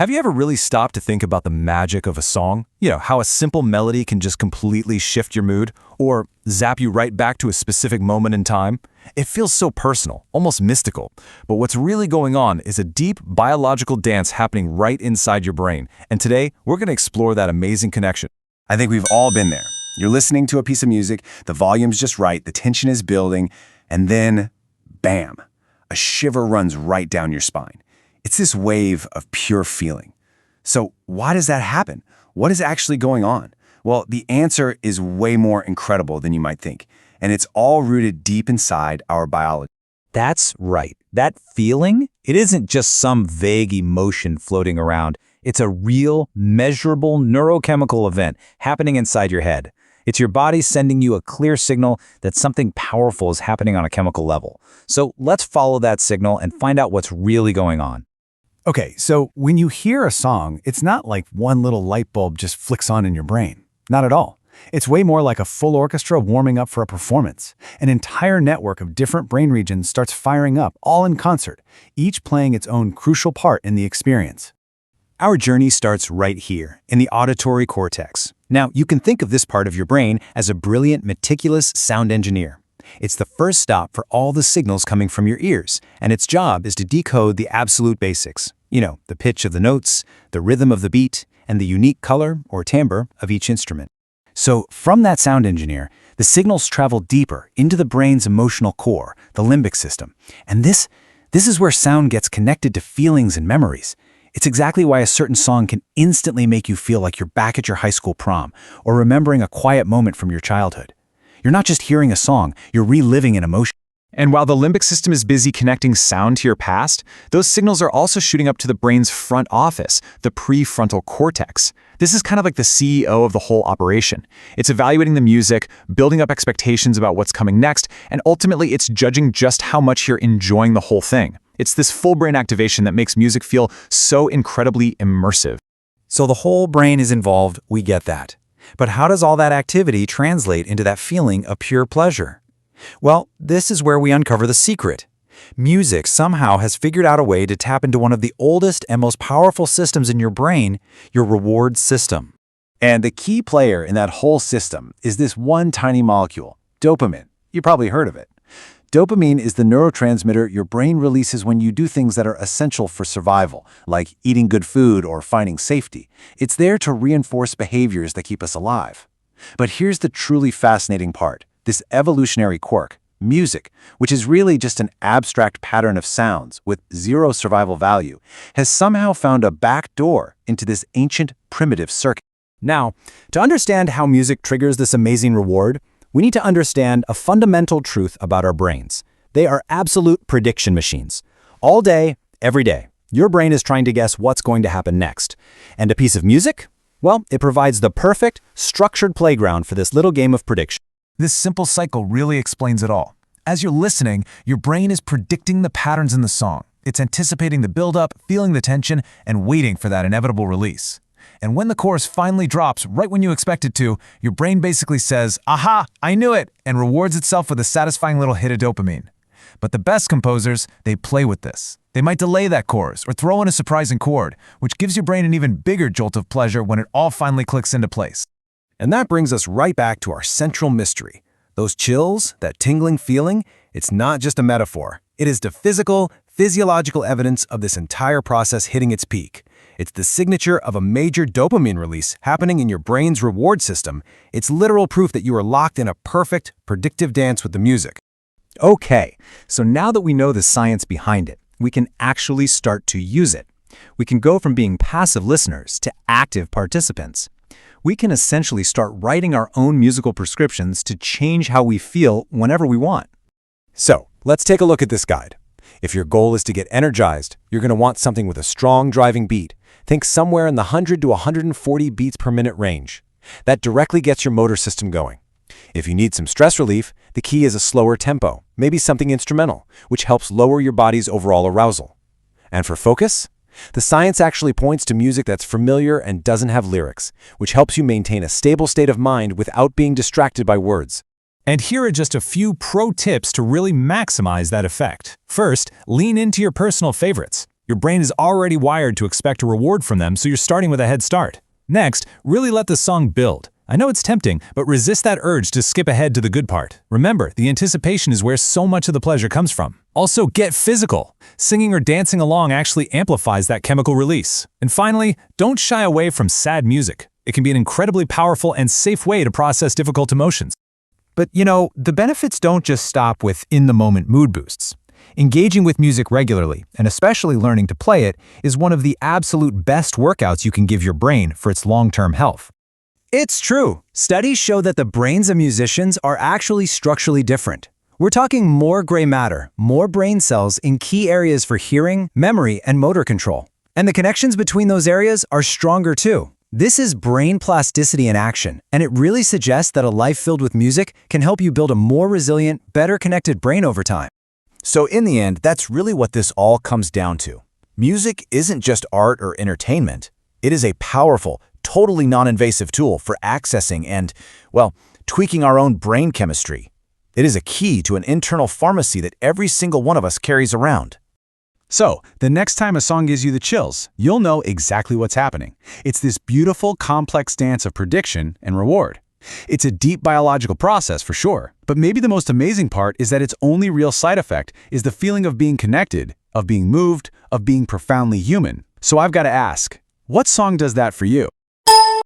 Have you ever really stopped to think about the magic of a song? How a simple melody can just completely shift your mood or zap you right back to a specific moment in time? It feels so personal, almost mystical. But what's really going on is a deep biological dance happening right inside your brain. And today, we're going to explore that amazing connection. I think we've all been there. You're listening to a piece of music, the volume's just right, the tension is building, and then, bam, a shiver runs right down your spine. It's this wave of pure feeling. So why does that happen? What is actually going on? Well, the answer is way more incredible than you might think, and it's all rooted deep inside our biology. That's right. That feeling, it isn't just some vague emotion floating around. It's a real, measurable neurochemical event happening inside your head. It's your body sending you a clear signal that something powerful is happening on a chemical level. So let's follow that signal and find out what's really going on. Okay, so when you hear a song, it's not like one little light bulb just flicks on in your brain. Not at all. It's way more like a full orchestra warming up for a performance. An entire network of different brain regions starts firing up, all in concert, each playing its own crucial part in the experience. Our journey starts right here, in the auditory cortex. Now, you can think of this part of your brain as a brilliant, meticulous sound engineer. It's the first stop for all the signals coming from your ears, and its job is to decode the absolute basics. The pitch of the notes, the rhythm of the beat, and the unique color or timbre of each instrument. So, from that sound engineer, the signals travel deeper into the brain's emotional core, the limbic system. And this is where sound gets connected to feelings and memories. It's exactly why a certain song can instantly make you feel like you're back at your high school prom or remembering a quiet moment from your childhood. You're not just hearing a song, you're reliving an emotion. And while the limbic system is busy connecting sound to your past, those signals are also shooting up to the brain's front office, the prefrontal cortex. This is kind of like the CEO of the whole operation. It's evaluating the music, building up expectations about what's coming next, and ultimately it's judging just how much you're enjoying the whole thing. It's this full brain activation that makes music feel so incredibly immersive. So the whole brain is involved, we get that. But how does all that activity translate into that feeling of pure pleasure? Well, this is where we uncover the secret. Music somehow has figured out a way to tap into one of the oldest and most powerful systems in your brain, your reward system. And the key player in that whole system is this one tiny molecule, dopamine. You probably heard of it. Dopamine is the neurotransmitter your brain releases when you do things that are essential for survival, like eating good food or finding safety. It's there to reinforce behaviors that keep us alive. But here's the truly fascinating part. This evolutionary quirk, music, which is really just an abstract pattern of sounds with zero survival value, has somehow found a back door into this ancient, primitive circuit. Now, to understand how music triggers this amazing reward, we need to understand a fundamental truth about our brains. They are absolute prediction machines. All day, every day, your brain is trying to guess what's going to happen next. And a piece of music? Well, it provides the perfect, structured playground for this little game of prediction. This simple cycle really explains it all. As you're listening, your brain is predicting the patterns in the song. It's anticipating the build-up, feeling the tension, and waiting for that inevitable release. And when the chorus finally drops right when you expect it to, your brain basically says, "Aha, I knew it," and rewards itself with a satisfying little hit of dopamine. But the best composers, they play with this. They might delay that chorus or throw in a surprising chord, which gives your brain an even bigger jolt of pleasure when it all finally clicks into place. And that brings us right back to our central mystery. Those chills, that tingling feeling, it's not just a metaphor. It is the physiological evidence of this entire process hitting its peak. It's the signature of a major dopamine release happening in your brain's reward system. It's literal proof that you are locked in a perfect, predictive dance with the music. Okay, so now that we know the science behind it, we can actually start to use it. We can go from being passive listeners to active participants. We can essentially start writing our own musical prescriptions to change how we feel whenever we want. So, let's take a look at this guide. If your goal is to get energized, you're going to want something with a strong driving beat. Think somewhere in the 100 to 140 beats per minute range. That directly gets your motor system going. If you need some stress relief, the key is a slower tempo, maybe something instrumental, which helps lower your body's overall arousal. And for focus, the science actually points to music that's familiar and doesn't have lyrics, which helps you maintain a stable state of mind without being distracted by words. And here are just a few pro tips to really maximize that effect. First, lean into your personal favorites. Your brain is already wired to expect a reward from them, so you're starting with a head start. Next, really let the song build. I know it's tempting, but resist that urge to skip ahead to the good part. Remember, the anticipation is where so much of the pleasure comes from. Also, get physical. Singing or dancing along actually amplifies that chemical release. And finally, don't shy away from sad music. It can be an incredibly powerful and safe way to process difficult emotions. But, the benefits don't just stop with in-the-moment mood boosts. Engaging with music regularly, and especially learning to play it, is one of the absolute best workouts you can give your brain for its long-term health. It's true. Studies show that the brains of musicians are actually structurally different. We're talking more gray matter, more brain cells in key areas for hearing, memory, and motor control. And the connections between those areas are stronger too. This is brain plasticity in action, and it really suggests that a life filled with music can help you build a more resilient, better connected brain over time. So in the end, that's really what this all comes down to. Music isn't just art or entertainment. It is a powerful, totally non-invasive tool for accessing and, tweaking our own brain chemistry. It is a key to an internal pharmacy that every single one of us carries around. So, the next time a song gives you the chills, you'll know exactly what's happening. It's this beautiful, complex dance of prediction and reward. It's a deep biological process for sure, but maybe the most amazing part is that its only real side effect is the feeling of being connected, of being moved, of being profoundly human. So I've got to ask, what song does that for you?